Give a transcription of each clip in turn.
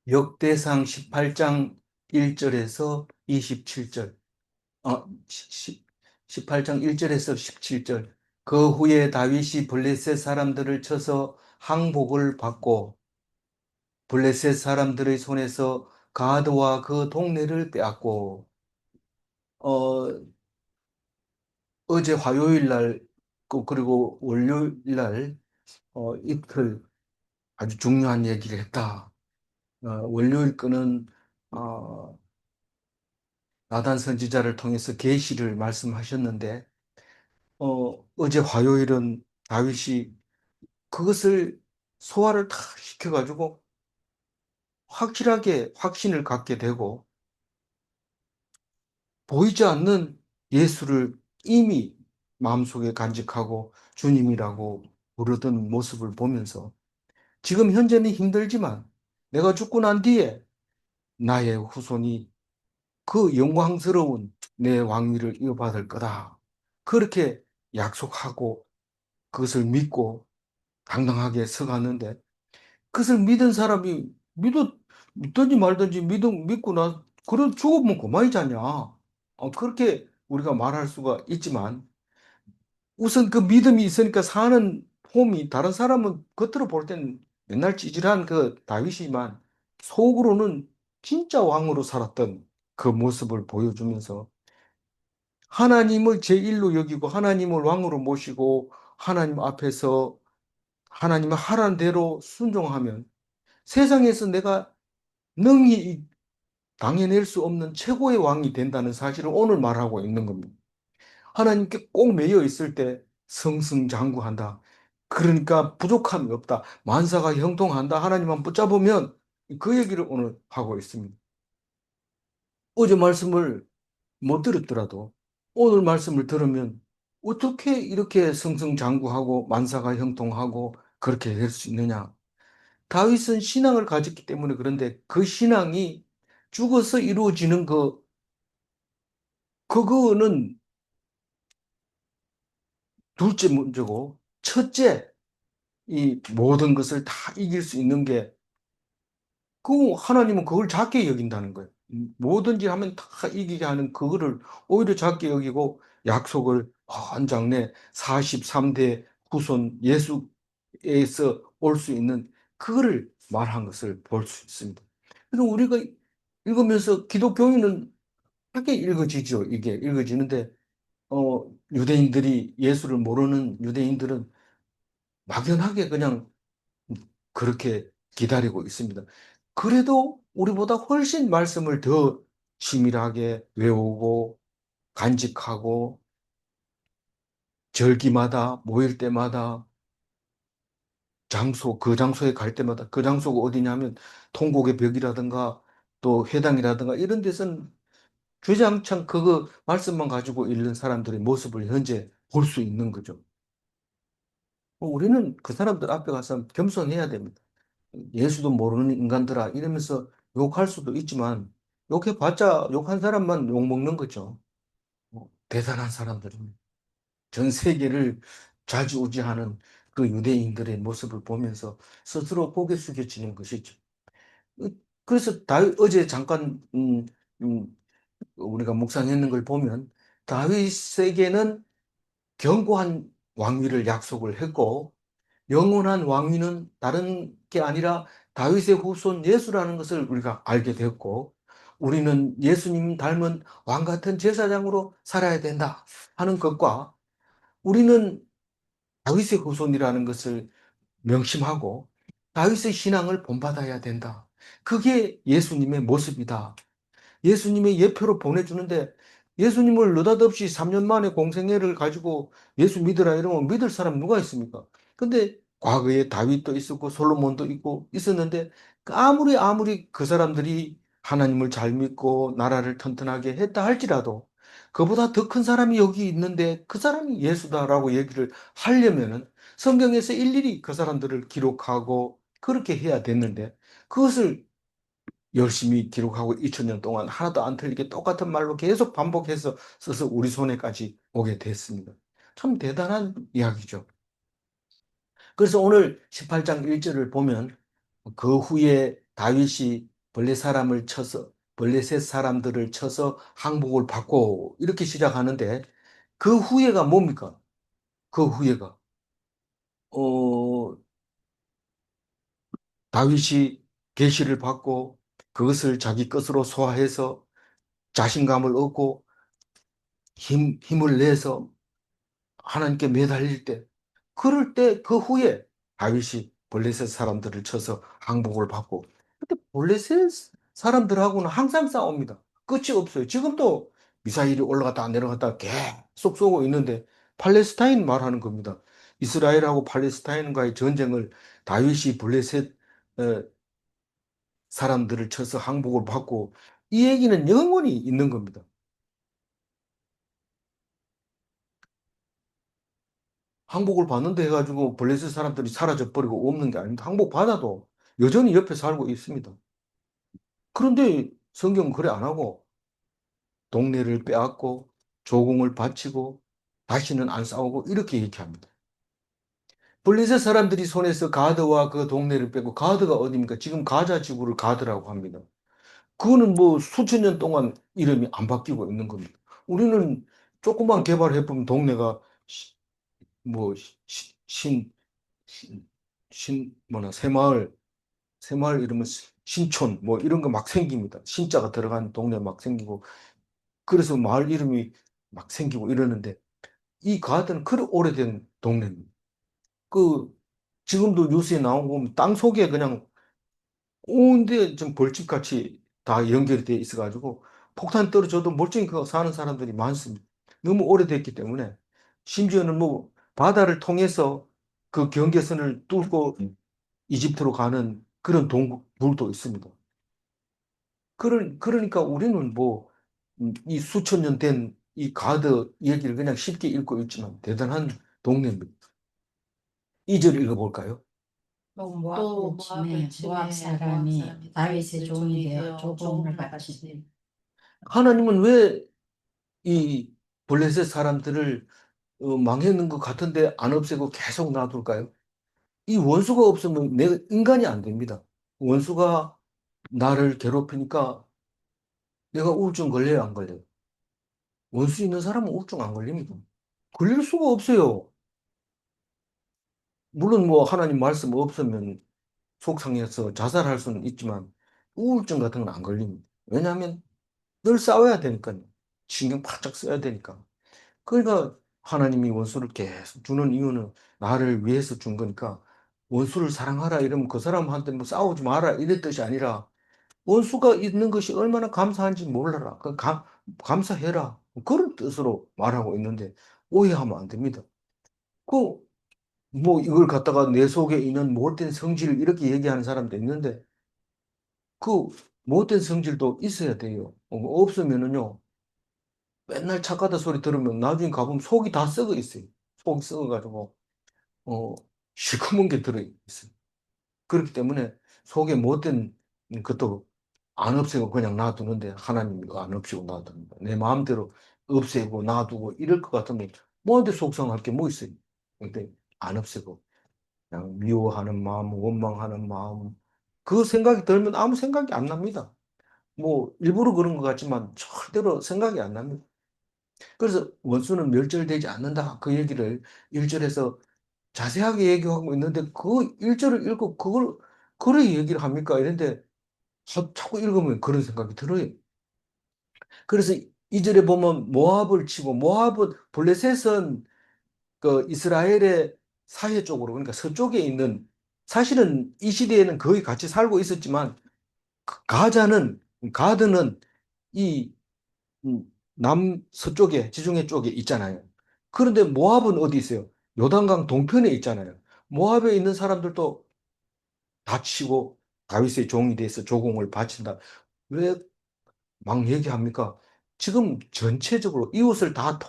역대상 18장 1절에서 27절, 18장 1절에서 17절. 그 후에 다윗이 블레셋 사람들을 쳐서 항복을 받고 블레셋 사람들의 손에서 가드와 그 동네를 빼앗고, 어, 어제 화요일 날, 그리고 월요일 날, 이틀 아주 중요한 얘기를 했다. 월요일 거는, 어, 나단 선지자를 통해서 계시를 말씀하셨는데, 어제 화요일은 다윗이 그것을 소화를 다 시켜가지고 확실하게 확신을 갖게 되고 보이지 않는 예수를 이미 마음속에 간직하고 주님이라고 부르던 모습을 보면서 지금 현재는 힘들지만 내가 죽고 난 뒤에 나의 후손이 그 영광스러운 내 왕위를 이어받을 거다. 그렇게 약속하고 그것을 믿고 당당하게 서갔는데 그것을 믿은 사람이 믿든지 말든지 믿고 그래 죽으면 그만이잖냐. 그렇게 우리가 말할 수가 있지만 우선 그 믿음이 있으니까 사는 폼이 다른 사람은 겉으로 볼 때는 맨날 찌질한 그 다윗이지만 속으로는 진짜 왕으로 살았던 그 모습을 보여주면서 하나님을 제일로 여기고 하나님을 왕으로 모시고 하나님 앞에서 하나님의 하라는 대로 순종하면 세상에서 내가 능히 당해낼 수 없는 최고의 왕이 된다는 사실을 오늘 말하고 있는 겁니다. 하나님께 꼭 매여 있을 때 승승장구한다. 그러니까 부족함이 없다. 만사가 형통한다. 하나님만 붙잡으면 그 얘기를 오늘 하고 있습니다. 어제 말씀을 못 들었더라도 오늘 말씀을 들으면 어떻게 이렇게 승승장구하고 만사가 형통하고 그렇게 될 수 있느냐? 다윗은 신앙을 가졌기 때문에 그런데 그 신앙이 죽어서 이루어지는 그거는 둘째 문제고, 첫째, 이 모든 것을 다 이길 수 있는 게, 하나님은 그걸 작게 여긴다는 거예요. 뭐든지 하면 다 이기게 하는 그거를 오히려 작게 여기고 약속을 한 장래 43대 후손 예수에서 올 수 있는 그거를 말한 것을 볼 수 있습니다. 그래서 우리가 읽으면서 기독교인은 크게 읽어지죠. 이게 읽어지는데, 유대인들이, 예수를 모르는 유대인들은 막연하게 그냥 그렇게 기다리고 있습니다. 그래도 우리보다 훨씬 말씀을 더 치밀하게 외우고 간직하고 절기마다 모일 때마다 그 장소에 갈 때마다 그 장소가 어디냐면 통곡의 벽이라든가 또 회당이라든가 이런 데서는 주장창 그거 말씀만 가지고 읽는 사람들의 모습을 현재 볼 수 있는 거죠. 우리는 그 사람들 앞에 가서 겸손해야 됩니다. 예수도 모르는 인간들아 이러면서 욕할 수도 있지만 욕해봤자 욕한 사람만 욕먹는 거죠. 대단한 사람들입니다. 전 세계를 좌지우지하는 그 유대인들의 모습을 보면서 스스로 고개 숙여지는 것이죠. 어, 그래서 어제 잠깐 우리가 묵상했는 걸 보면 다윗에게는 견고한 왕위를 약속을 했고 영원한 왕위는 다른 게 아니라 다윗의 후손 예수라는 것을 우리가 알게 되었고, 우리는 예수님 닮은 왕 같은 제사장으로 살아야 된다 하는 것과, 우리는 다윗의 후손이라는 것을 명심하고, 다윗의 신앙을 본받아야 된다. 그게 예수님의 모습이다. 예수님의 예표로 보내주는데 예수님을 느닷없이 3년 만에 공생애를 가지고 예수 믿으라 이러면 믿을 사람 누가 있습니까? 근데 과거에 다윗도 있었고 솔로몬도 있고 있었는데 아무리 그 사람들이 하나님을 잘 믿고 나라를 튼튼하게 했다 할지라도 그보다 더 큰 사람이 여기 있는데 그 사람이 예수다라고 얘기를 하려면은 성경에서 일일이 그 사람들을 기록하고 그렇게 해야 됐는데 그것을 열심히 기록하고 2000년 동안 하나도 안 틀리게 똑같은 말로 계속 반복해서 써서 우리 손에까지 오게 됐습니다. 참 대단한 이야기죠. 그래서 오늘 18장 1절을 보면 그 후에 다윗이 블레셋 사람들을 쳐서 항복을 받고 이렇게 시작하는데 그 후예가 뭡니까? 그 후예가 어, 다윗이 계시를 받고 그것을 자기 것으로 소화해서 자신감을 얻고 힘을 내서 하나님께 매달릴 때, 그럴 때 그 후에 다윗이 블레셋 사람들을 쳐서 항복을 받고, 근데 블레셋 사람들하고는 항상 싸웁니다. 끝이 없어요. 지금도 미사일이 올라갔다 내려갔다 계속 쏘고 있는데 팔레스타인 말하는 겁니다. 이스라엘하고 팔레스타인과의 전쟁을 다윗이 블레셋 어, 사람들을 쳐서 항복을 받고 이 얘기는 영원히 있는 겁니다. 항복을 받는데 해가지고 블레셋 사람들이 사라져 버리고 없는 게 아닙니다. 항복 받아도 여전히 옆에 살고 있습니다. 그런데 성경은 그래 안 하고 동네를 빼앗고 조공을 바치고 다시는 안 싸우고 이렇게 얘기합니다. 블레셋 사람들이 손에서 가드와 그 동네를 빼고 가드가 어디입니까? 지금 가자 지구를 가드라고 합니다. 그거는 뭐 수천 년 동안 이름이 안 바뀌고 있는 겁니다. 우리는 조금만 개발해 보면 동네가 뭐 뭐나 새마을 이러면 신촌 뭐 이런 거 막 생깁니다. 신자가 들어간 동네 막 생기고 그래서 마을 이름이 막 생기고 이러는데 이 가드는 그리 오래된 동네입니다. 그 지금도 뉴스에 나온 거 보면 땅 속에 그냥 온데 좀 벌집같이 다 연결이 돼 있어가지고 폭탄 떨어져도 멀쩡히 그 사는 사람들이 많습니다. 너무 오래됐기 때문에 심지어는 뭐 바다를 통해서 그 경계선을 뚫고 이집트로 가는 그런 동굴도 있습니다. 그러니까 우리는 뭐, 이 수천 년 된 이 가드 얘기를 그냥 쉽게 읽고 있지만 대단한 동네입니다. 2절 읽어볼까요? 또 모압 사람이 다윗의 종이 되어 조공을 바치니 하나님은 왜 이 블레셋 사람들을 망했는 것 같은데 안 없애고 계속 놔둘까요? 이 원수가 없으면 내가 인간이 안 됩니다. 원수가 나를 괴롭히니까 내가 우울증 걸려요, 안 걸려요? 원수 있는 사람은 우울증 안 걸립니다. 걸릴 수가 없어요. 물론 뭐 하나님 말씀 없으면 속상해서 자살할 수는 있지만 우울증 같은 건 안 걸립니다. 왜냐하면 늘 싸워야 되니까요. 신경 바짝 써야 되니까. 그러니까 하나님이 원수를 계속 주는 이유는 나를 위해서 준 거니까 원수를 사랑하라 이러면 그 사람한테 뭐 싸우지 마라 이런 뜻이 아니라 원수가 있는 것이 얼마나 감사한지 몰라라. 감사해라. 그런 뜻으로 말하고 있는데 오해하면 안 됩니다. 그 뭐 이걸 갖다가 내 속에 있는 못된 성질 이렇게 얘기하는 사람도 있는데 그 못된 성질도 있어야 돼요. 없으면은요 맨날 착하다 소리 들으면 나중에 가보면 속이 다 썩어 있어요. 속이 썩어가지고 어 시커먼 게 들어 있어요. 그렇기 때문에 속에 못된 것도 안 없애고 그냥 놔두는데 하나님이 안 없애고 놔둡니다. 내 마음대로 없애고 놔두고 이럴 것 같으면 뭐한테 속상할 게 뭐 있어요. 근데 안 없애고 그냥 미워하는 마음, 원망하는 마음 그 생각이 들면 아무 생각이 안 납니다. 뭐 일부러 그런 것 같지만 절대로 생각이 안 납니다. 그래서 원수는 멸절되지 않는다. 그 얘기를 1절에서 자세하게 얘기하고 있는데 그 1절을 읽고 그걸 그래 얘기를 합니까? 이런데 자꾸 읽으면 그런 생각이 들어요. 그래서 2절에 보면 모압을 치고 모압은 블레셋은 그 이스라엘의 사해 쪽으로 그러니까 서쪽에 있는 사실은 이 시대에는 거의 같이 살고 있었지만 가자는 가드는 이 남서쪽에 지중해 쪽에 있잖아요. 그런데 모압은 어디 있어요? 요단강 동편에 있잖아요. 모압에 있는 사람들도 다치고 다윗의 종이 돼서 조공을 바친다. 왜 막 얘기합니까? 지금 전체적으로 이웃을 다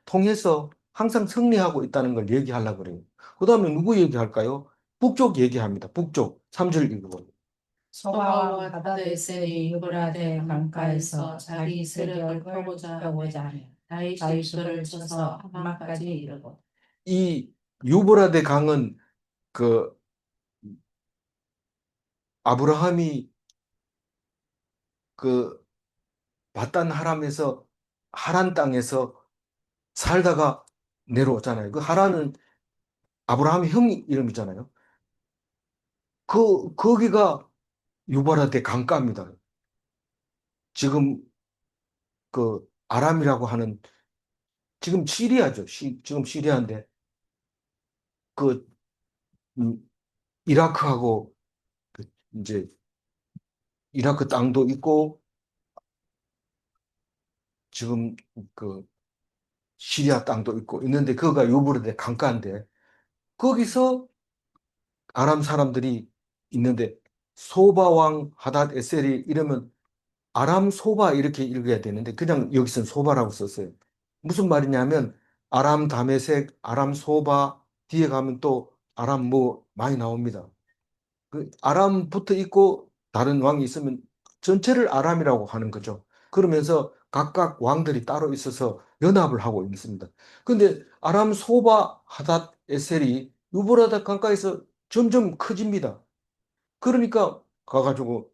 통해서 항상 승리하고 있다는 걸 얘기하려고 그래요. 그 다음에 누구 얘기할까요? 북쪽 얘기합니다. 북쪽 3절 읽어보세요. 소아와 다다에셀이 유브라데 강가에서 자기 세력을 펴고자 하며 다윗이 그를 쳐서 하만까지 이르고 이 유브라데 강은 그 아브라함이 그 바단 하람에서 하란 땅에서 살다가 내려오잖아요. 그 하란은 아브라함의 형 이름이잖아요. 거기가 유발한테 강가입니다. 지금 그 아람이라고 하는 지금 시리아죠. 지금 시리아인데 그 음, 이라크하고 그 이제 이라크 땅도 있고 지금 그 시리아 땅도 있고 있는데 그거가 유브라데 강가인데 거기서 아람 사람들이 있는데 소바 왕 하닷 에셀이 이러면 아람 소바 이렇게 읽어야 되는데 그냥 여기서는 소바라고 썼어요. 무슨 말이냐면 아람 다메섹, 아람 소바 뒤에 가면 또 아람 뭐 많이 나옵니다. 그 아람 붙어 있고 다른 왕이 있으면 전체를 아람이라고 하는 거죠. 그러면서 각각 왕들이 따로 있어서 연합을 하고 있습니다. 근데 아람 소바 하닷 에셀이 유브라데 강가에서 점점 커집니다. 그러니까 가가지고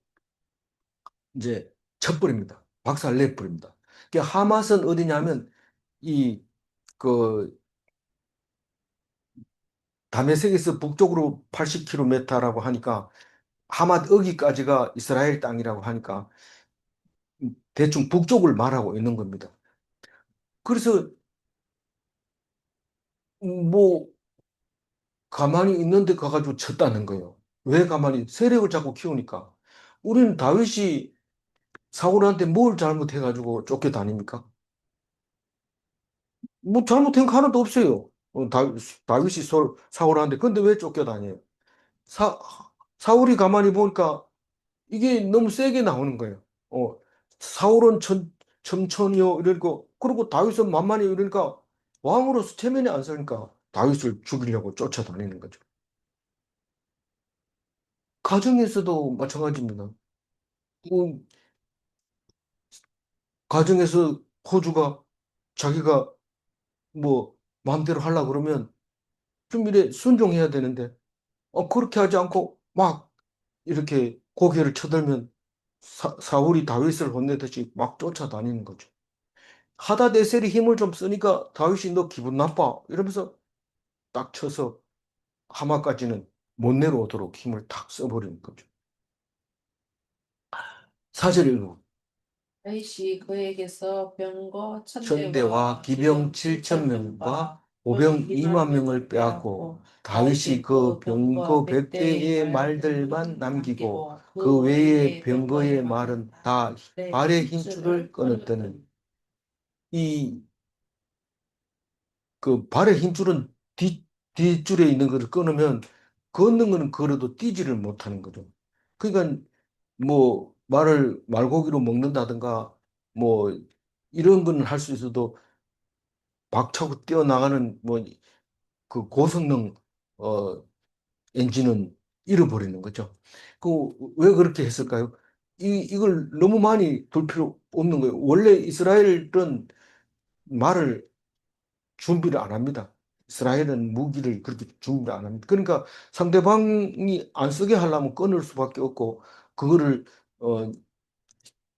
이제 쳐버립니다. 박살 내버립니다. 하맛은 어디냐면 이 그 다메섹에서 북쪽으로 80km라고 하니까 하맛 어기까지가 이스라엘 땅이라고 하니까 대충 북쪽을 말하고 있는 겁니다. 그래서 뭐 가만히 있는데 가가지고 쳤다는 거예요. 왜 가만히 세력을 자꾸 키우니까 우리는 다윗이 사울한테 뭘 잘못해가지고 쫓겨다닙니까? 뭐 잘못한 거 하나도 없어요. 다윗이 사울한테 근데 왜 쫓겨다녀요? 사, 사울이 가만히 보니까 이게 너무 세게 나오는 거예요. 어, 사울은 첨천이요 이러고 그리고 다윗은 만만히 이러니까 왕으로서 체면이 안 서니까 다윗을 죽이려고 쫓아다니는 거죠. 가정에서도 마찬가지입니다. 음, 가정에서 호주가 자기가 뭐 마음대로 하려고 그러면 좀 이래 순종해야 되는데 그렇게 하지 않고 막 이렇게 고개를 쳐들면 사울이 다윗을 혼내듯이 막 쫓아다니는 거죠. 하다데셀이 힘을 좀 쓰니까 다윗이 너 기분 나빠 이러면서 딱 쳐서 하마까지는 못 내려오도록 힘을 탁 써버리는 거죠. 사절 읽고 다윗이 그에게서 병거 천대와 천대와 기병 기병 7천 7천 명과 명과 보병 병 2만 2만 명을 명을 빼앗고 빼앗고 다윗이 다윗이 그 그 병거 병거 100대의 100대의 말들만 말들만 남기고 남기고 그 그 외의 외의 병거의 병거의 말은 말은 다 다 내 발의 힘줄을 힘줄을 끊었더니 끊었더니 이 그 발의 힘줄은 뒷줄에 있는 것을 끊으면 걷는 거는 걸어도 뛰지를 못하는 거죠. 그러니까 뭐 말고기로 먹는다든가 뭐 이런 거는 할 수 있어도 박차고 뛰어나가는 뭐 그 고성능 어 엔진은 잃어버리는 거죠. 그 왜 그렇게 했을까요? 이걸 너무 많이 둘 필요 없는 거예요. 원래 이스라엘은 말을 준비를 안 합니다. 이스라엘은 무기를 그렇게 준비를 안 합니다. 그러니까 상대방이 안 쓰게 하려면 끊을 수밖에 없고 그거를 어,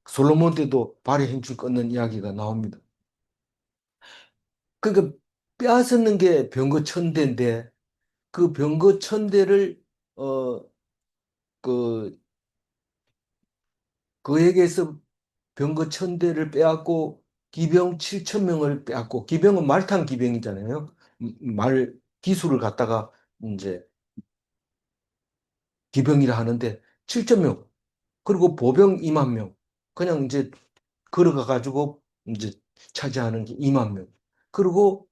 솔로몬 때도 발에 힘줄 끊는 이야기가 나옵니다. 그러니까 빼앗는 게 병거천대인데 그 병거천대를 어, 그 그에게서 병거천대를 빼앗고 기병 7천 명을 빼앗고 기병은 말탄 기병이잖아요. 말 기술을 갖다가 이제 기병이라 하는데 7천 명 그리고 보병 2만 명 그냥 이제 걸어가 가지고 이제 차지하는 게 2만 명 그리고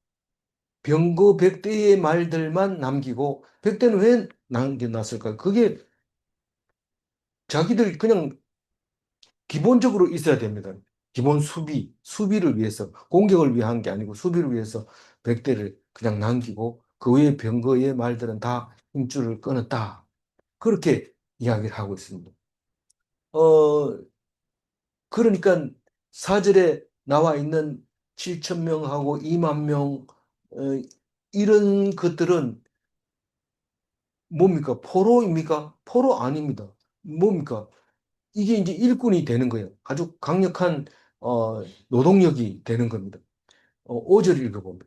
병거 100대의 말들만 남기고 100대는 왜 남겨놨을까? 그게 자기들 그냥 기본적으로 있어야 됩니다. 기본 수비를 위해서 공격을 위한 게 아니고 수비를 위해서 100대를 그냥 남기고 그 외의 병거의 말들은 다 힘줄을 끊었다. 그렇게 이야기를 하고 있습니다. 어, 그러니까 사절에 나와 있는 7천 명하고 2만 명 이런 것들은 뭡니까? 포로입니까? 포로 아닙니다. 뭡니까? 이게 이제 일꾼이 되는 거예요. 아주 강력한 노동력이 되는 겁니다. 5절 읽어봅니다.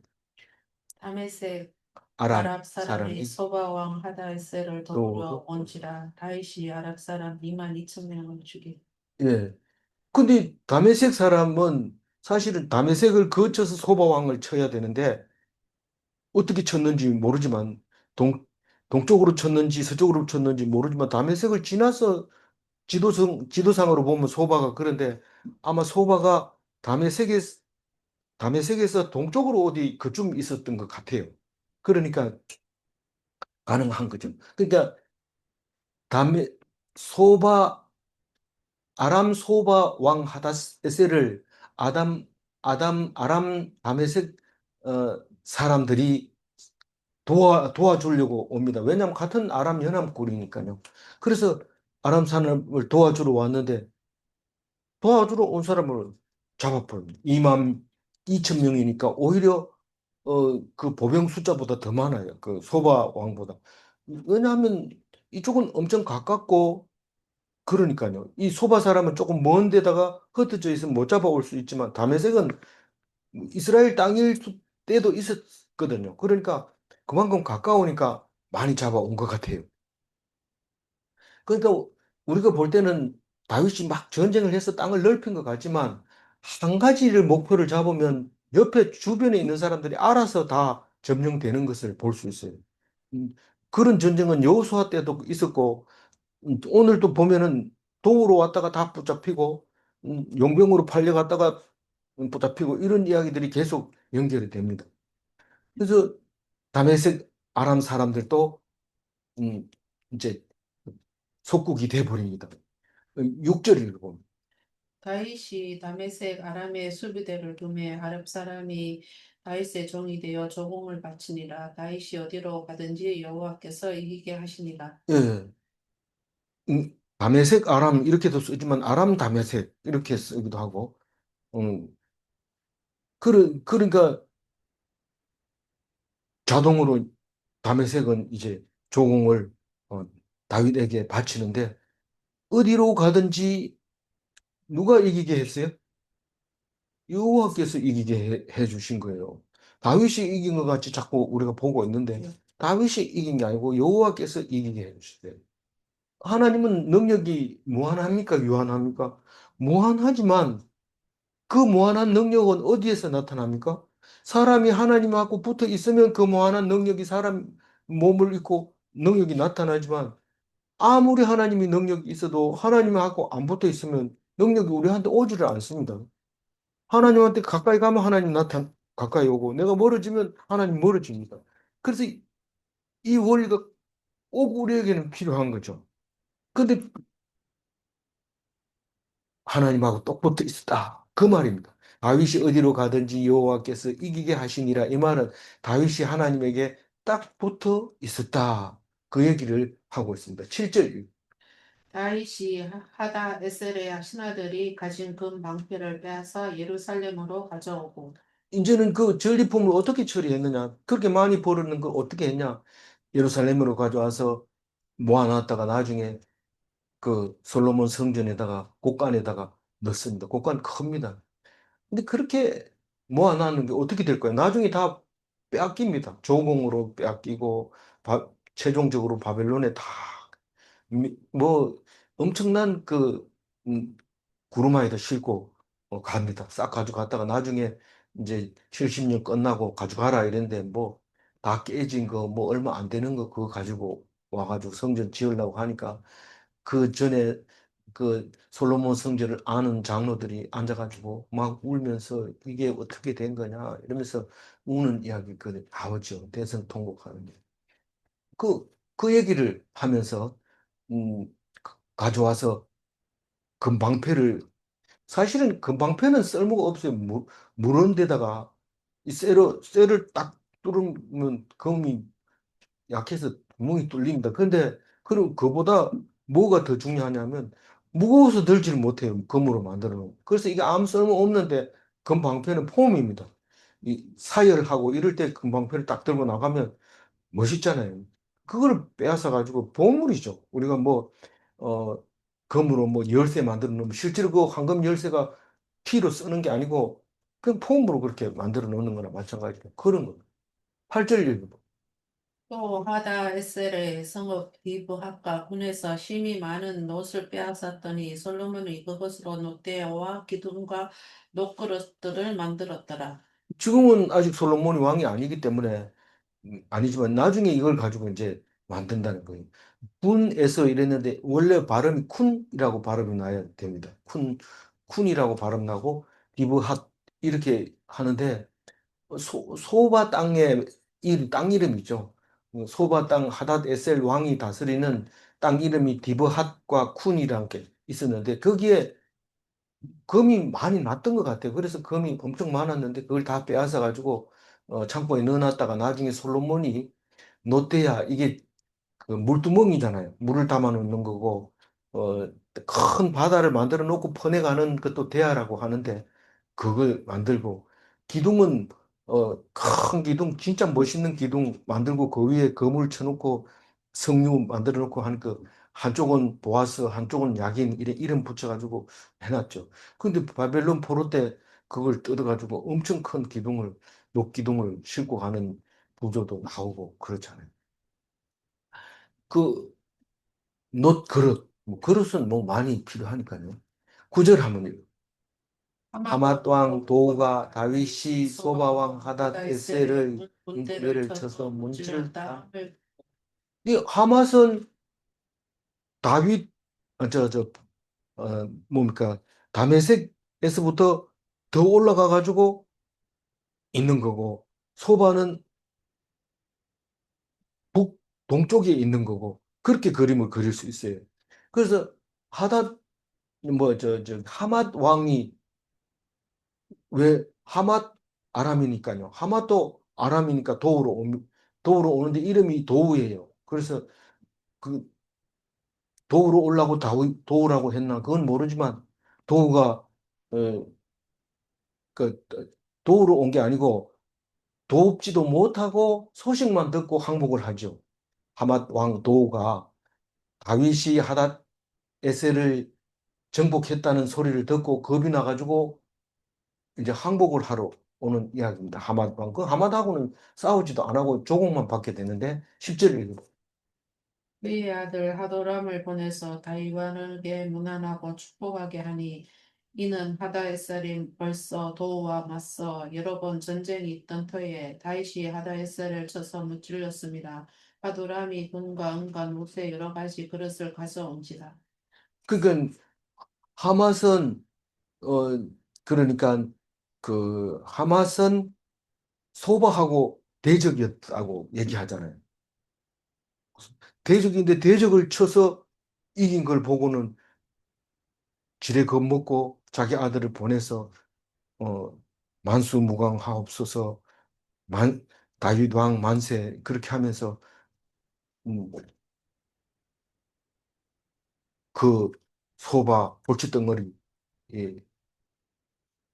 다메섹 아람 아랍 사람이 사람이 소바 왕 하다에셀을 또 도우러 온지라 다윗이 아랍 사람 2만 2천 명을 죽이. 예. 근데 다메섹 사람은 사실은 다메섹을 거쳐서 소바 왕을 쳐야 되는데 어떻게 쳤는지 모르지만 동쪽으로 쳤는지 서쪽으로 쳤는지 모르지만 다메섹을 지나서 지도상으로 보면 소바가 그런데 아마 소바가 다메섹에 다메섹에서 동쪽으로 어디 그쯤 있었던 것 같아요. 그러니까 가능한 거죠. 그러니까 다메 소바 아람 소바 왕 하다에셀을 아람 다메섹 사람들이 도와주려고 옵니다. 왜냐하면 같은 아람 연합군이니까요. 그래서 아람 사람을 도와주러 왔는데 도와주러 온 사람을 잡아버립니다. 2만 2천 명이니까 오히려 그 보병 숫자보다 더 많아요. 그 소바 왕보다. 왜냐하면 이쪽은 엄청 가깝고 그러니까요. 이 소바 사람은 조금 먼 데다가 흩어져 있으면 못 잡아올 수 있지만 다메섹은 이스라엘 땅일 때도 있었거든요. 그러니까 그만큼 가까우니까 많이 잡아온 것 같아요. 그러니까 우리가 볼 때는 다윗이 막 전쟁을 해서 땅을 넓힌 것 같지만 한 가지를 목표를 잡으면 옆에 주변에 있는 사람들이 알아서 다 점령되는 것을 볼 수 있어요. 음, 그런 전쟁은 여호수아 때도 있었고 오늘도 보면은 도구로 왔다가 다 붙잡히고 용병으로 팔려갔다가 붙잡히고 이런 이야기들이 계속 연결이 됩니다. 그래서 다메섹 아람 사람들도 음, 이제 속국이 돼버립니다. 6절 읽어봅니다. 다윗이 다메섹 아람의 수비대를 두매 아랍 사람이 다윗의 종이 되어 조공을 바치니라. 다윗이 어디로 가든지 여호와께서 이기게 하시니라. 예, 다메섹 아람 이렇게도 쓰지만 아람 다메섹 이렇게 쓰기도 하고 그러니까 자동으로 다메섹은 이제 조공을 어, 다윗에게 바치는데 어디로 가든지 누가 이기게 했어요? 여호와께서 이기게 주신 거예요. 다윗이 이긴 것 같이 자꾸 우리가 보고 있는데 다윗이 이긴 게 아니고 여호와께서 이기게 해 주셨어요. 하나님은 능력이 무한합니까? 유한합니까? 무한하지만 그 무한한 능력은 어디에서 나타납니까? 사람이 하나님하고 붙어 있으면 그 무한한 능력이 사람 몸을 입고 능력이 나타나지만 아무리 하나님이 능력이 있어도 하나님하고 안 붙어 있으면 능력이 우리한테 오지를 않습니다. 하나님한테 가까이 가면 하나님 가까이 오고 내가 멀어지면 하나님 멀어집니다. 그래서 이 원리가 꼭 우리에게는 필요한 거죠. 근데 하나님하고 똑 붙어 있었다. 그 말입니다. 다윗이 어디로 가든지 여호와께서 이기게 하시니라. 이 말은 다윗이 하나님에게 딱 붙어 있었다. 그 얘기를 하고 있습니다. 7절. 다윗이 하다에셀의 신하들이 가진 금 방패를 빼앗아 예루살렘으로 가져오고. 이제는 그 전리품을 어떻게 처리했느냐? 그렇게 많이 벌었는 걸 어떻게 했냐? 예루살렘으로 가져와서 모아놨다가 나중에 그 솔로몬 성전에다가 곡간에다가 넣습니다. 곡간 큽니다. 근데 그렇게 모아놨는 게 어떻게 될까요? 나중에 다 빼앗깁니다. 조공으로 빼앗기고 최종적으로 바벨론에 다 뭐 엄청난 그 음, 구루마에다 싣고 갑니다. 싹 가져갔다가 나중에 이제 70년 끝나고 가져가라 이랬는데 뭐 다 깨진 거 뭐 얼마 안 되는 거 그거 가지고 와가지고 성전 지으려고 하니까 그 전에 그 솔로몬 성전을 아는 장로들이 앉아가지고 막 울면서 이게 어떻게 된 거냐 이러면서 우는 이야기 그 나오죠. 대성통곡하는 게. 그 얘기를 하면서 음, 가져와서 금방패를 사실은 금방패는 쓸모가 없어요. 무른 데다가 이 쇠를 딱 뚫으면 금이 약해서 구멍이 뚫립니다. 그런데 그럼 그보다 뭐가 더 중요하냐면 무거워서 들지를 못해요. 금으로 만들어 놓은. 그래서 이게 아무 쓸모 없는데 금방패는 폼입니다. 이 사열하고 이럴 때 금방패를 딱 들고 나가면 멋있잖아요. 그걸 빼앗아 가지고 보물이죠. 우리가 뭐 어, 금으로 뭐 열쇠 만들어 놓으면 실제로 그 황금 열쇠가 키로 쓰는 게 아니고 그냥 폼으로 그렇게 만들어 놓는 거나 마찬가지로 그런 거. 8절 읽어. 또 하다 에셀의 성읍 디브핫과 군에서 심이 많은 놋을 빼앗았더니 솔로몬이 그것으로 놋대와 기둥과 놋그릇들을 만들었더라. 지금은 아직 솔로몬이 왕이 아니기 때문에 아니지만 나중에 이걸 가지고 이제 만든다는 거예요. 군에서 이랬는데 원래 발음이 쿤이라고 발음이 나야 됩니다. 쿤이라고 발음 나고 디브핫 이렇게 하는데 소바 땅의 땅 이름이죠. 소바 땅 하닷 에셀 왕이 다스리는 땅 이름이 디브핫과 쿤이라는 게 있었는데 거기에 금이 많이 났던 것 같아요. 그래서 금이 엄청 많았는데 그걸 다 빼앗아 가지고 창고에 넣어놨다가 나중에 솔로몬이 노태야 이게 그 물두멍이잖아요. 물을 담아 놓는 거고 어, 큰 바다를 만들어 놓고 퍼내가는 것도 대야라고 하는데 그걸 만들고 기둥은 큰 기둥 진짜 멋있는 기둥 만들고 그 위에 거물 쳐놓고 석류 만들어 놓고 하는 그 한쪽은 보아스 한쪽은 약인 이름 붙여가지고 해놨죠. 근데 바벨론 포로 때 그걸 뜯어가지고 엄청 큰 기둥을 녹기둥을 싣고 가는 구조도 나오고 그렇잖아요. 그 놋 그릇, 뭐 그릇은 뭐 많이 필요하니까요. 구절 한번 읽어. 하맛 왕 도우가 다윗이 소바 왕 하닷 에셀의 문대를 쳐서 문지를 다. 이 하맛은 다윗 뭡니까 다메섹에서부터 더 올라가 가지고 있는 거고 소바는 북 동쪽에 있는 거고 그렇게 그림을 그릴 수 있어요. 그래서 하닷 저 하맛 왕이 왜 하맛 아람이니까요. 하맛도 아람이니까 도우로 오는데 이름이 도우예요. 그래서 그 도우로 올라고 도우라고 했나 그건 모르지만 도우가 어, 그 도우로 온 게 아니고 돕지도 못하고 소식만 듣고 항복을 하죠. 하맛 왕 도우가 다윗이 하닷 에셀을 정복했다는 소리를 듣고 겁이 나가지고 이제 항복을 하러 오는 이야기입니다. 하맛과 그 하맛하고는 싸우지도 안 하고 조공만 받게 되는데 10절 읽어. 그의 아들 하도람을 보내서 다윗왕에게 문안하고 축복하게 하니 이는 하다에셀이 벌써 도우와 맞서 여러 번 전쟁이 있던 터에 다윗이 하다에셀을 쳐서 무찔렀습니다. 하도람이 금과 은과 놋의 여러 가지 그릇을 가져온지라. 그러니까 하맛은 어 그러니까 그 하맛은 소바하고 대적이었다고 얘기하잖아요. 대적인데 대적을 쳐서 이긴 걸 보고는 지레 겁먹고 자기 아들을 보내서 어 만수무강하옵소서 만 다윗 왕 만세 그렇게 하면서 음, 그 소바 골칫덩어리 예,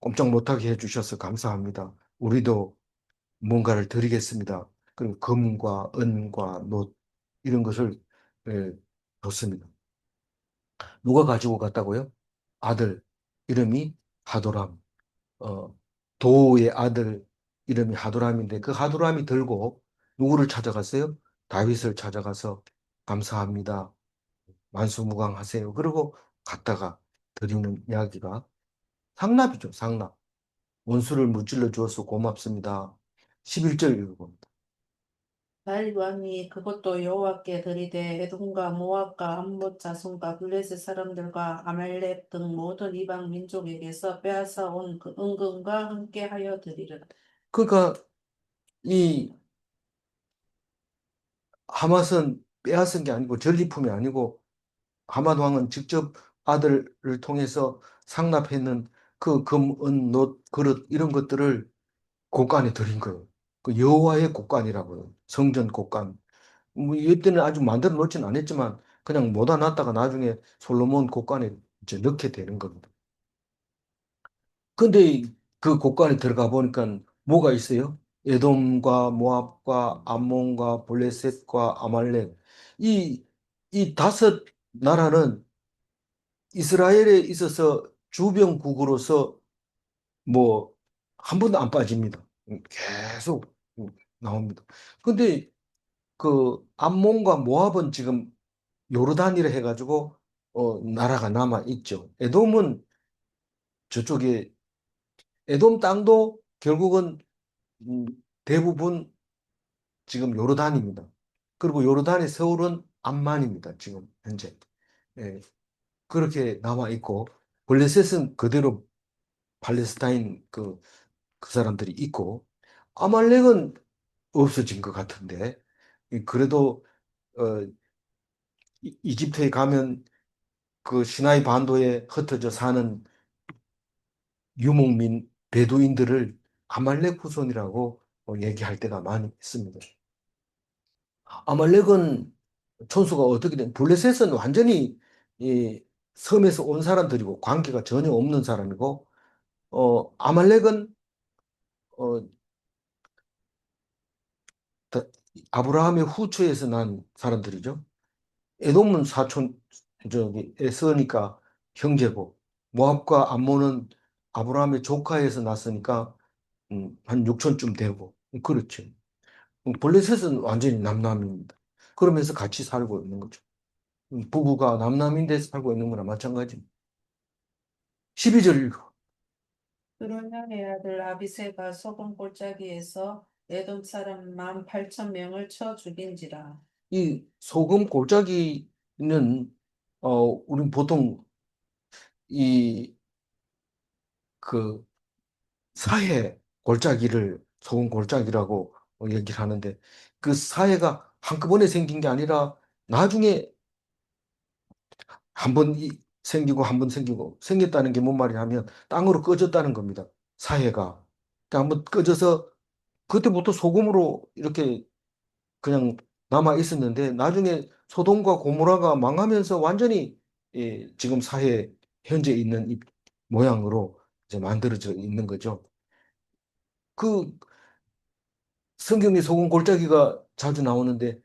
꼼짝 못하게 해주셔서 감사합니다. 우리도 뭔가를 드리겠습니다. 그리고 금과 은과 놋 이런 것을 예, 줬습니다. 누가 가지고 갔다고요? 아들 이름이 하도람. 어, 도의 아들 이름이 하도람인데 그 하도람이 들고 누구를 찾아갔어요? 다윗을 찾아가서 감사합니다. 만수무강하세요. 그리고 갔다가 드리는 이야기가 상납이죠, 상납. 원수를 무찔러 주어서 고맙습니다. 11절 읽어봅니다. 다윗 왕이 그것도 여호와께 드리되 에돔과 모압과 암못 자손과 블레셋 사람들과 아말렉 등 모든 이방 민족에게서 빼앗아 온 그 은금과 함께하여 드리라. 그러니까 이 하맛은 빼앗은 게 아니고 전리품이 아니고 하맛 왕은 직접 아들을 통해서 상납했는 그 금, 은, 놋, 그릇 이런 것들을 곡간에 드린 거예요. 그 여호와의 곡간이라고요. 성전 곡간. 뭐 이때는 아주 만들어 놓지는 않았지만 그냥 모다 놨다가 나중에 솔로몬 곡간에 이제 넣게 되는 겁니다. 근데 그 곡간에 들어가 보니까 뭐가 있어요? 에돔과 모압과 암몬과 블레셋과 아말렉 이 다섯 나라는 이스라엘에 있어서 주변국으로서 뭐 한 번도 안 빠집니다. 계속 나옵니다. 근데 그 암몬과 모압은 지금 요르단이라 해가지고 나라가 남아 있죠. 에돔은 저쪽에 에돔 땅도 결국은 음, 대부분 지금 요르단입니다. 그리고 요르단의 서울은 암만입니다. 지금 현재. 예, 그렇게 남아 있고 블레셋은 그대로 팔레스타인 그 사람들이 있고 아말렉은 없어진 것 같은데 그래도 어, 이집트에 가면 그 시나이 반도에 흩어져 사는 유목민 베두인들을 아말렉 후손이라고 얘기할 때가 많이 있습니다. 아말렉은 촌수가 어떻게 된 블레셋은 완전히 이 섬에서 온 사람들이고 관계가 전혀 없는 사람이고 아말렉은 어, 다- 아브라함의 후처에서 난 사람들이죠. 에돔은 사촌 저기 에서니까 형제고 모압과 암몬은 아브라함의 조카에서 났으니까 한 6천쯤 되고 그렇죠. 블레셋은 완전히 남남입니다. 그러면서 같이 살고 있는 거죠. 부부가 남남인데 살고 있는 거나 마찬가지. 12절 읽어. 그러냐의 아들 아비새가 소금 골짜기에서 에돔 사람 18,000명을 쳐 죽인지라. 이 소금 골짜기는 우린 보통 이 그 사해 골짜기를 소금 골짜기라고 얘기를 하는데 그 사해가 한꺼번에 생긴 게 아니라 나중에 한 번 생기고 한 번 생기고 생겼다는 게 뭔 말이냐면 땅으로 꺼졌다는 겁니다. 사해가. 그러니까 한번 꺼져서 그때부터 소금으로 이렇게 그냥 남아 있었는데 나중에 소돔과 고모라가 망하면서 완전히 지금 사회 현재 있는 이 모양으로 이제 만들어져 있는 거죠. 그 성경에 소금 골짜기가 자주 나오는데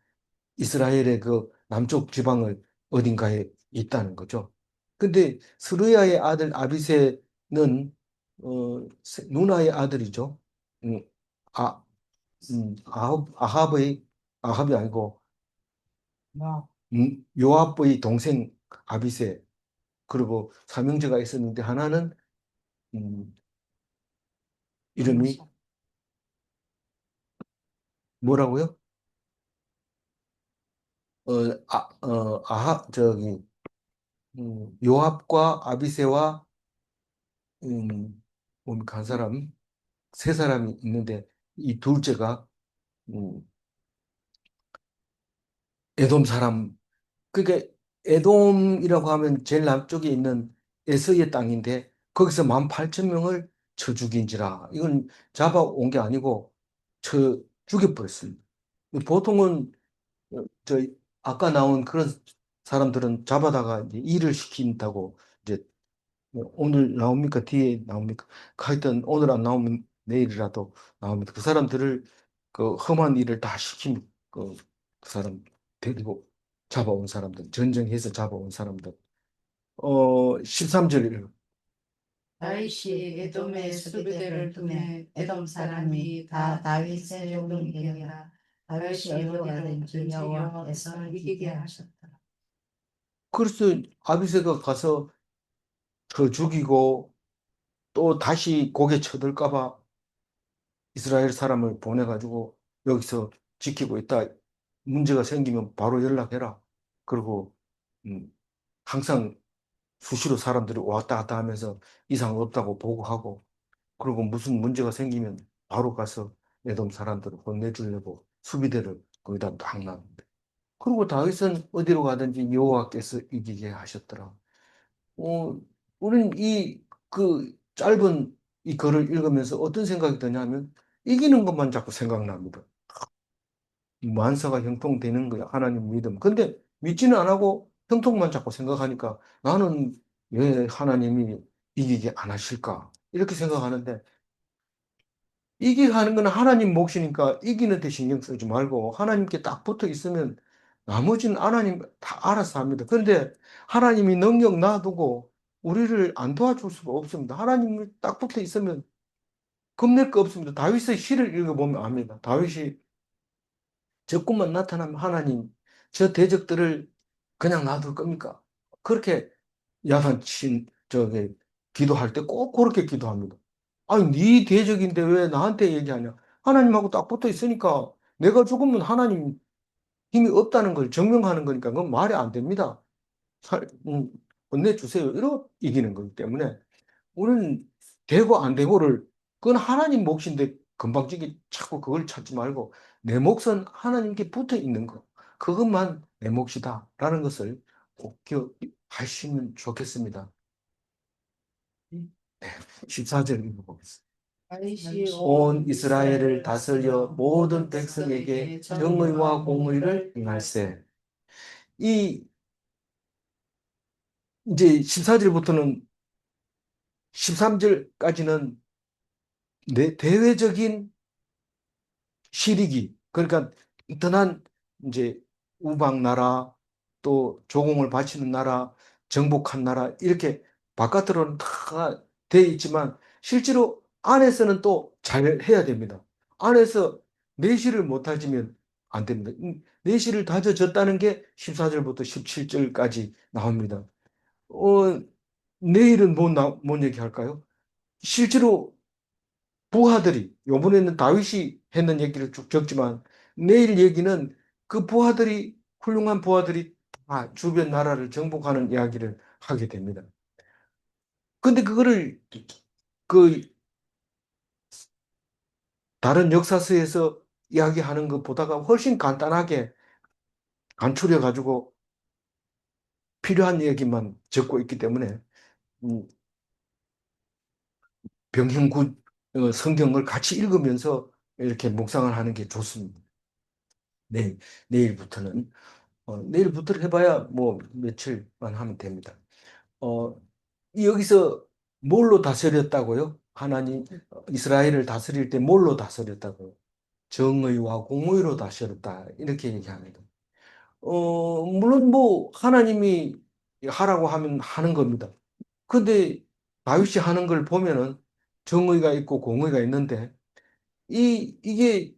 이스라엘의 그 남쪽 지방을 어딘가에 있다는 거죠. 근데 스루야의 아들 아비새는 누나의 아들이죠. 음, 아, 아합이 아니고 요압의 동생 아비새 그리고 삼형제가 있었는데 하나는 음, 이름이 뭐라고요? 저기 요압과 아비새와 뭡니까 한 사람 세 사람이 있는데 이 둘째가 음, 에돔 사람 그게 에돔이라고 하면 제일 남쪽에 있는 에서의 땅인데 거기서 18,000명을 쳐 죽인지라 이건 잡아온 게 아니고 쳐 죽여버렸습니다. 보통은 저 아까 나온 그런 사람들은 잡아다가 이제 일을 시킨다고 이제 오늘 나옵니까? 뒤에 나옵니까? 하여튼 오늘 안 나오면 내일이라도 나옵니다. 그 사람들을 그 험한 일을 다 시킨 그 사람 데리고 잡아온 사람들, 전쟁해서 잡아온 사람들. 13절 다윗이 에돔의 수비대를 두매 에돔 사람이 다 다윗의 종이니라. 다윗이 어디로 가든지 여호와께서 이기게 하셨다. 그래서 아비새가 가서 저 죽이고 또 다시 고개 쳐들까 봐 이스라엘 사람을 보내가지고 여기서 지키고 있다. 문제가 생기면 바로 연락해라. 그리고 음, 항상 수시로 사람들이 왔다 갔다 하면서 이상 없다고 보고하고 그리고 무슨 문제가 생기면 바로 가서 에돔 사람들을 혼내주려고 수비대를 거기다 딱 놨는데 그리고 다윗은 어디로 가든지 여호와께서 이기게 하셨더라. 우린 그 짧은 이 글을 읽으면서 어떤 생각이 드냐면 이기는 것만 자꾸 생각납니다. 만사가 형통되는 거야. 하나님 믿음. 근데 믿지는 안 하고 형통만 자꾸 생각하니까 나는 왜 하나님이 이기게 안 하실까? 이렇게 생각하는데 이기게 하는 건 하나님 몫이니까 이기는 데 신경 쓰지 말고 하나님께 딱 붙어 있으면 나머지는 하나님 다 알아서 합니다. 그런데 하나님이 능력 놔두고 우리를 안 도와줄 수가 없습니다. 하나님이 딱 붙어 있으면 겁낼 거 없습니다. 다윗의 시를 읽어보면 압니다. 다윗이 적군만 나타나면 하나님 저 대적들을 그냥 놔둘 겁니까? 그렇게 야단친 저기 기도할 때 꼭 그렇게 기도합니다. 아니 네 대적인데 왜 나한테 얘기하냐? 하나님하고 딱 붙어 있으니까 내가 죽으면 하나님 힘이 없다는 걸 증명하는 거니까 그건 말이 안 됩니다. 혼내주세요. 이러고 이기는 거기 때문에 우리는 되고 안 되고를 그건 하나님 몫인데 금방지게 자꾸 그걸 찾지 말고 내 몫은 하나님께 붙어 있는 거. 그것만 내 몫이다라는 것을 꼭 기억하시면 좋겠습니다. 14절 읽어보겠습니다. 다윗이 온 온 이스라엘을 이스라엘을 다스려 다스려 모든 모든 백성에게 백성에게 정의와 정의와 공의를 공의를 행할세. 행할세. 이 이제 14절부터는 13절까지는 대외적인 실익이 그러니까 든든한 이제 우방 나라 또 조공을 바치는 나라 정복한 나라 이렇게 바깥으로는 다 돼 있지만 실제로 안에서는 또 잘 해야 됩니다. 안에서 내실을 못 다지면 안 됩니다. 내실을 다져졌다는 게 14절부터 17절까지 나옵니다. 어, 내일은 뭔 얘기 할까요? 실제로 부하들이, 요번에는 다윗이 했는 얘기를 쭉 적지만, 내일 얘기는 그 부하들이, 훌륭한 부하들이 다 주변 나라를 정복하는 이야기를 하게 됩니다. 근데 그거를 그 다른 역사서에서 이야기하는 것보다가 훨씬 간단하게 간추려가지고 필요한 얘기만 적고 있기 때문에, 음, 병행구 성경을 같이 읽으면서 이렇게 묵상을 하는 게 좋습니다. 내일, 내일부터는. 내일부터 해봐야 뭐 며칠만 하면 됩니다. 어, 여기서 뭘로 다스렸다고요? 하나님 이스라엘을 다스릴 때 뭘로 다스렸다고요? 정의와 공의로 다스렸다. 이렇게 얘기합니다. 물론 뭐 하나님이 하라고 하면 하는 겁니다. 근데 다윗이 하는 걸 보면은 정의가 있고 공의가 있는데 이게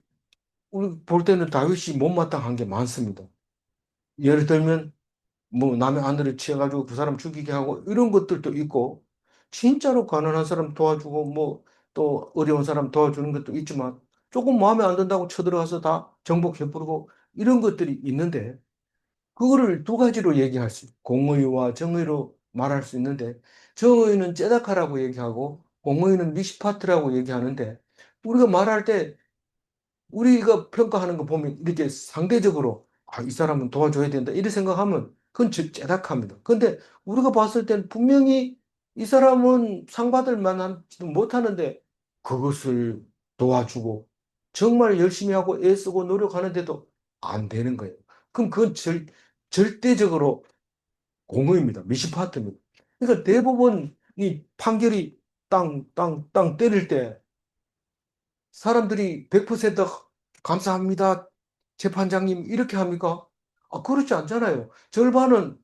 우리 볼 때는 다윗이 못마땅한 게 많습니다. 예를 들면 뭐 남의 아내를 취해가지고 그 사람 죽이게 하고 이런 것들도 있고 진짜로 가난한 사람 도와주고 뭐 또 어려운 사람 도와주는 것도 있지만 조금 마음에 안 든다고 쳐들어가서 다 정복해버리고 이런 것들이 있는데 그거를 두 가지로 얘기할 수 공의와 정의로 말할 수 있는데 정의는 째다카라고 얘기하고 공의는 미시파트라고 얘기하는데 우리가 말할 때 우리가 평가하는 거 보면 이렇게 상대적으로 아, 이 사람은 도와줘야 된다 이렇게 생각하면 그건 째닥합니다. 근데 우리가 봤을 땐 분명히 이 사람은 상 받을 만한지도 못하는데 그것을 도와주고 정말 열심히 하고 애쓰고 노력하는데도 안 되는 거예요. 그럼 그건 절대적으로 공의입니다. 미시파트입니다. 그러니까 대부분 이 판결이 땅 때릴 때 사람들이 100% 감사합니다. 재판장님, 이렇게 합니까? 아, 그렇지 않잖아요. 절반은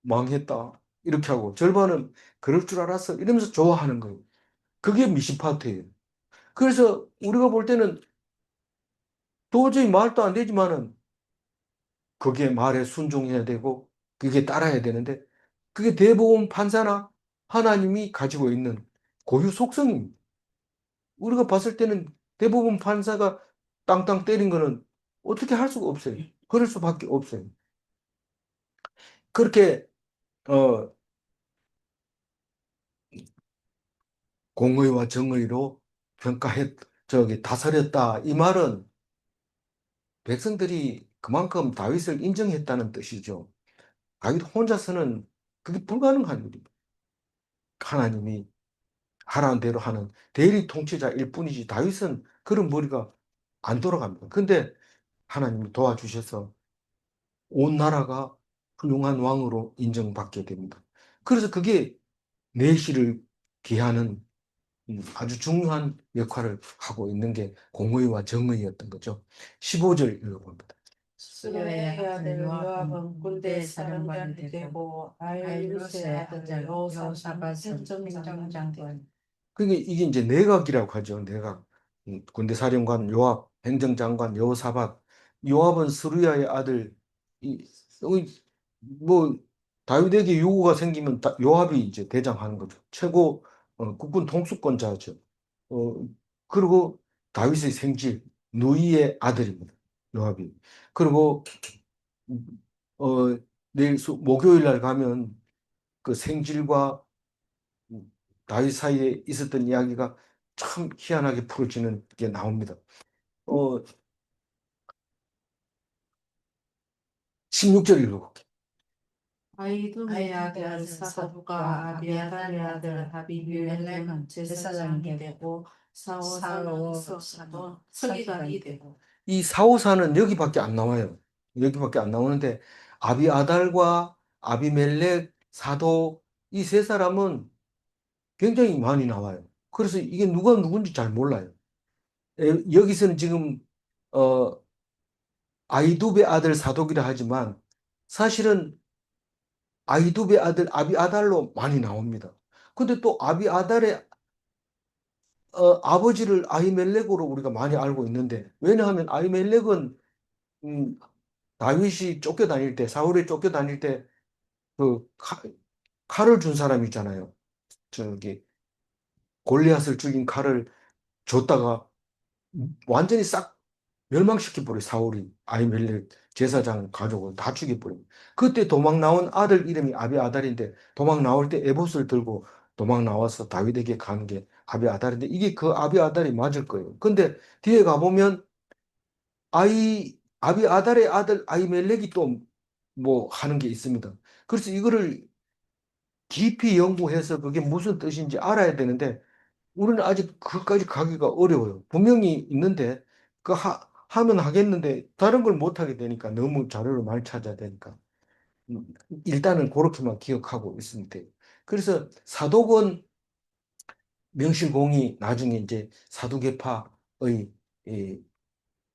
망했다. 이렇게 하고, 절반은 그럴 줄 알았어. 이러면서 좋아하는 거예요. 그게 미시파트예요. 그래서 우리가 볼 때는 도저히 말도 안 되지만은 그게 말에 순종해야 되고, 그게 따라야 되는데, 그게 대법원 판사나 하나님이 가지고 있는 고유 속성입니다. 우리가 봤을 때는 대부분 판사가 땅땅 때린 거는 어떻게 할 수가 없어요. 그럴 수밖에 없어요. 그렇게 어, 공의와 정의로 평가했 저기 다스렸다. 이 말은 백성들이 그만큼 다윗을 인정했다는 뜻이죠. 다윗 혼자서는 그게 불가능한 일입니다. 하나님이 하라는 대로 하는 대리 통치자일 뿐이지 다윗은 그런 머리가 안 돌아갑니다. 근데 하나님이 도와주셔서 온 나라가 훌륭한 왕으로 인정받게 됩니다. 그래서 그게 내실을 기하는 아주 중요한 역할을 하고 있는 게 공의와 정의였던 거죠. 15절 읽어봅니다. 스루야의 아들 요압은 군대 사령관이 되고 아일루스의 아들 여호사밧은 행정장관이 그게 이게 이제 내각이라고 하죠. 내각. 군대 사령관 요압, 행정장관 여호사밧. 요압은 스루야의 아들. 뭐 다윗에게 요구가 생기면 요압이 이제 대장하는 거죠. 최고 국군 통수권자죠. 어, 그리고 다윗의 생질 누이의 아들입니다. 요압이. 그리고 어, 내일 목요일 날 가면 그 생질과 다윗 사이에 있었던 이야기가 참 희한하게 풀어지는 게 나옵니다. 어, 16절 읽어볼게요. 아이두메의 아들 사독과 아비아달의 아들 아비멜렉은 제사장이 되고 사오사는 이석사도 서기관이 되고 이 사오사는 여기밖에 안 나와요. 여기밖에 안 나오는데 아비아달과 아비멜렉, 사도 이 세 사람은 굉장히 많이 나와요. 그래서 이게 누가 누군지 잘 몰라요. 여기서는 지금 어, 아이두베 아들 사독이라 하지만 사실은 아이두베 아들 아비아달로 많이 나옵니다. 근데 또 아비아달의 아버지를 아히멜렉으로 우리가 많이 알고 있는데 왜냐하면 아히멜렉은 음, 다윗이 쫓겨다닐 때 사울이 쫓겨다닐 때 그 칼을 준 사람이잖아요. 저기 골리앗을 죽인 칼을 줬다가 완전히 싹 멸망시켜버려 사울이 아히멜렉 제사장 가족을 다 죽여버려. 그때 도망 나온 아들 이름이 아비아달인데 도망 나올 때 에봇을 들고 도망 나와서 다윗에게 간 게 아비아달인데 이게 그 아비아달이 맞을 거예요. 근데 뒤에 가보면 아비아달의 아들 아히멜렉이 또 뭐 하는 게 있습니다. 그래서 이거를 깊이 연구해서 그게 무슨 뜻인지 알아야 되는데 우리는 아직 그까지 가기가 어려워요. 분명히 있는데 하면 하겠는데 다른 걸 못 하게 되니까 너무 자료를 많이 찾아야 되니까 음, 일단은 그렇게만 기억하고 있으면 돼요. 그래서 사독은 명실공히 나중에 이제 사두개파의 이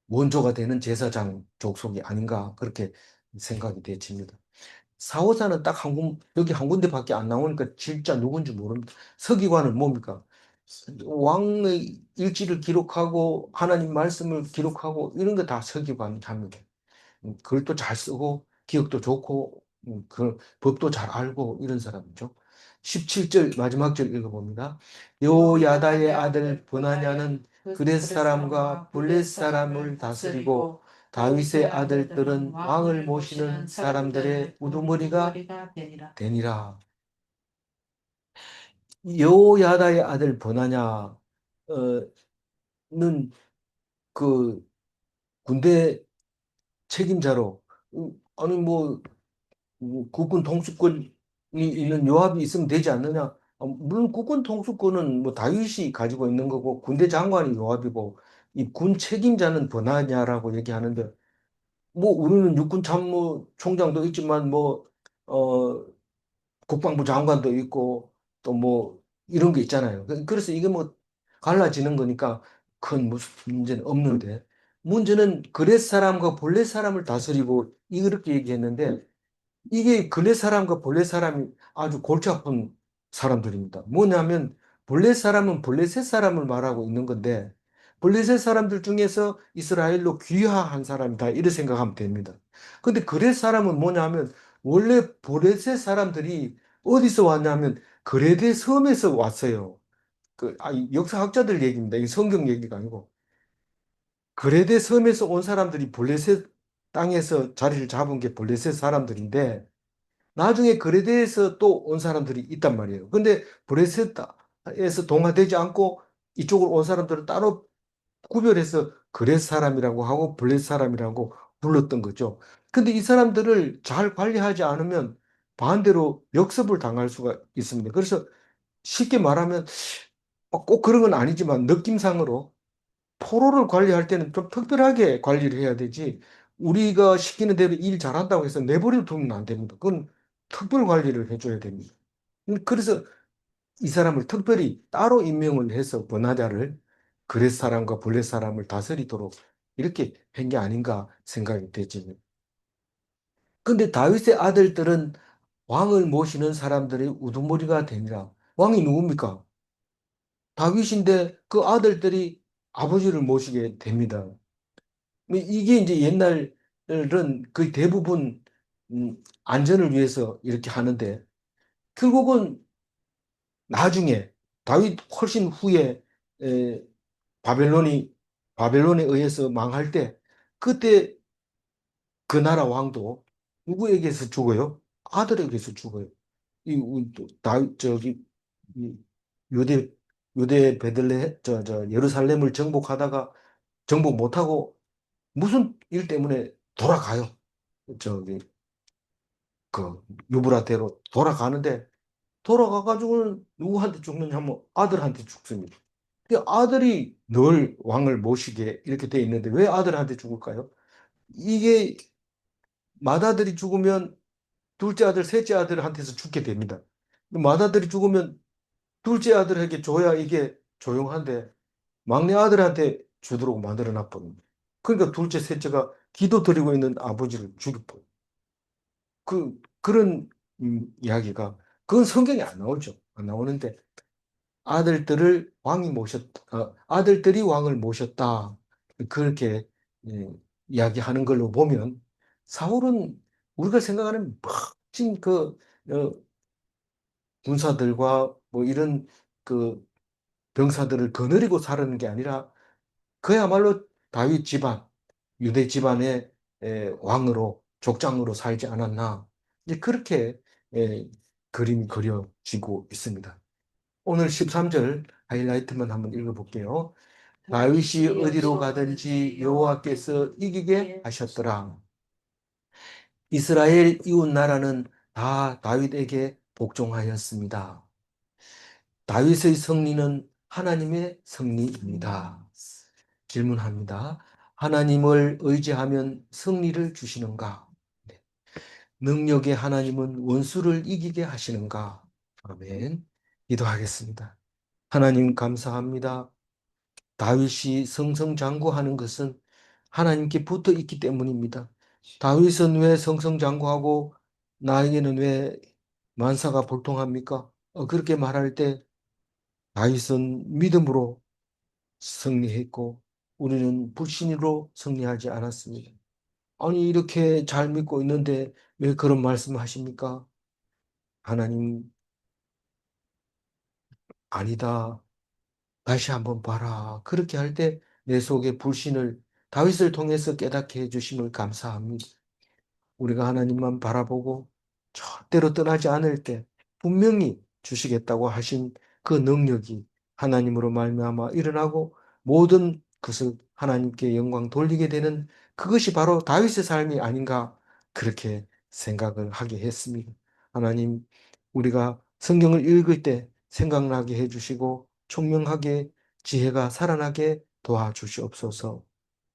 원조가 되는 제사장 족속이 아닌가 그렇게 생각이 되집니다. 사호사는 딱 여기 한 군데밖에 안 나오니까 진짜 누군지 모릅니다. 서기관은 뭡니까? 왕의 일지를 기록하고 하나님 말씀을 기록하고 이런 거 다 서기관이 합니다. 글도 잘 쓰고 기억도 좋고 그 법도 잘 알고 이런 사람이죠. 17절 마지막 절 읽어봅니다. 요야다의 아들 브나냐는 그렛 사람과 블렛 사람을 다스리고 다윗의 아들들은 왕을 모시는 사람들의 우두머리가 되니라. 요야다의 아들 브나냐는 그 군대 책임자로 아니 뭐 국군 통수권이 있는 요압이 있으면 되지 않느냐? 물론 국군 통수권은 뭐 다윗이 가지고 있는 거고 군대 장관이 요압이고 이 군 책임자는 버나냐라고 얘기하는데 뭐 우리는 육군 참모총장도 있지만 어 국방부 장관도 있고 또 뭐 이런 게 있잖아요. 그래서 이게 뭐 갈라지는 거니까 큰 무슨 문제는 없는데 문제는 그렛 사람과 볼렛 사람을 다스리고 이렇게 얘기했는데 이게 근래 사람과 본래 사람이 아주 골치 아픈 사람들입니다. 뭐냐면 본래 사람은 블레셋 사람을 말하고 있는 건데 블레셋 사람들 중에서 이스라엘로 귀화한 사람이다 이렇게 생각하면 됩니다. 근데 그렛 사람은 뭐냐면 원래 블레셋 사람들이 어디서 왔냐면 그레데 섬에서 왔어요. 역사학자들 얘기입니다. 이 성경 얘기가 아니고 그레데 섬에서 온 사람들이 블레셋 땅에서 자리를 잡은 게 블레셋 사람들인데 나중에 그레데에서 또 온 사람들이 있단 말이에요. 근데 브레셋에서 동화되지 않고 이쪽으로 온 사람들은 따로 구별해서 그렛 사람이라고 하고 블렛 사람이라고 불렀던 거죠. 근데 이 사람들을 잘 관리하지 않으면 반대로 역습을 당할 수가 있습니다. 그래서 쉽게 말하면 꼭 그런 건 아니지만 느낌상으로 포로를 관리할 때는 좀 특별하게 관리를 해야 되지. 우리가 시키는 대로 일 잘한다고 해서 내버려 두면 안 됩니다. 그건 특별 관리를 해줘야 됩니다. 그래서 이 사람을 특별히 따로 임명을 해서 번하자를 그렛 사람과 블렛 사람을 다스리도록 이렇게 한 게 아닌가 생각이 되지. 근데 다윗의 아들들은 왕을 모시는 사람들의 우두머리가 되니라. 왕이 누굽니까? 다윗인데 그 아들들이 아버지를 모시게 됩니다. 뭐 이게 이제 옛날은 거의 대부분 안전을 위해서 이렇게 하는데 결국은 나중에 다윗 훨씬 후에 에, 바벨론이 바벨론에 의해서 망할 때 그때 그 나라 왕도 누구에게서 죽어요? 아들에게서 죽어요. 다윗 저기 이 유대 베들레 저 예루살렘을 정복하다가 정복 못하고 무슨 일 때문에 돌아가요. 저기 그 유브라데로 돌아가는데 돌아가가지고는 누구한테 죽느냐 하면 아들한테 죽습니다. 그 아들이 늘 왕을 모시게 이렇게 돼 있는데 왜 아들한테 죽을까요? 이게 맏아들이 죽으면 둘째 아들, 셋째 아들한테서 죽게 됩니다. 맏아들이 죽으면 둘째 아들에게 줘야 이게 조용한데 막내 아들한테 주도록 만들어 놨거든요. 그러니까 둘째, 셋째가 기도 드리고 있는 아버지를 죽여버려요. 그런 이야기가 그건 성경에 안 나오죠. 안 나오는데 아들들이 왕을 모셨다. 그렇게 예, 이야기하는 걸로 보면 사울은 우리가 생각하는 멋진 어, 군사들과 뭐 이런 그 병사들을 거느리고 살았는 게 아니라 그야말로 다윗 집안, 유대 집안의 왕으로 족장으로 살지 않았나. 이제 그렇게 예, 그림이 그려지고 있습니다. 오늘 13절 하이라이트만 한번 읽어볼게요. 다윗이 어디로 가든지 여호와께서 이기게 하셨더라. 이스라엘 이웃 나라는 다 다윗에게 복종하였습니다. 다윗의 승리는 하나님의 승리입니다. 질문합니다. 하나님을 의지하면 승리를 주시는가? 네. 능력의 하나님은 원수를 이기게 하시는가? 아멘. 기도하겠습니다. 하나님 감사합니다. 다윗이 승승장구하는 것은 하나님께 붙어 있기 때문입니다. 다윗은 왜 승승장구하고 나에게는 왜 만사가 볼통합니까? 그렇게 말할 때 다윗은 믿음으로 승리했고 우리는 불신으로 승리하지 않았습니다. 아니 이렇게 잘 믿고 있는데 왜 그런 말씀하십니까? 하나님 아니다. 다시 한번 봐라. 그렇게 할 때 내 속에 불신을 다윗을 통해서 깨닫게 해주심을 감사합니다. 우리가 하나님만 바라보고 절대로 떠나지 않을 때 분명히 주시겠다고 하신 그 능력이 하나님으로 말미암아 일어나고 모든 것을 하나님께 영광 돌리게 되는 그것이 바로 다윗의 삶이 아닌가 그렇게 생각을 하게 했습니다. 하나님, 우리가 성경을 읽을 때 생각나게 해주시고 총명하게 지혜가 살아나게 도와주시옵소서.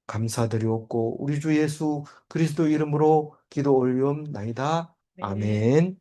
감사드리옵고 우리 주 예수 그리스도 이름으로 기도 올리옵나이다. 네. 아멘.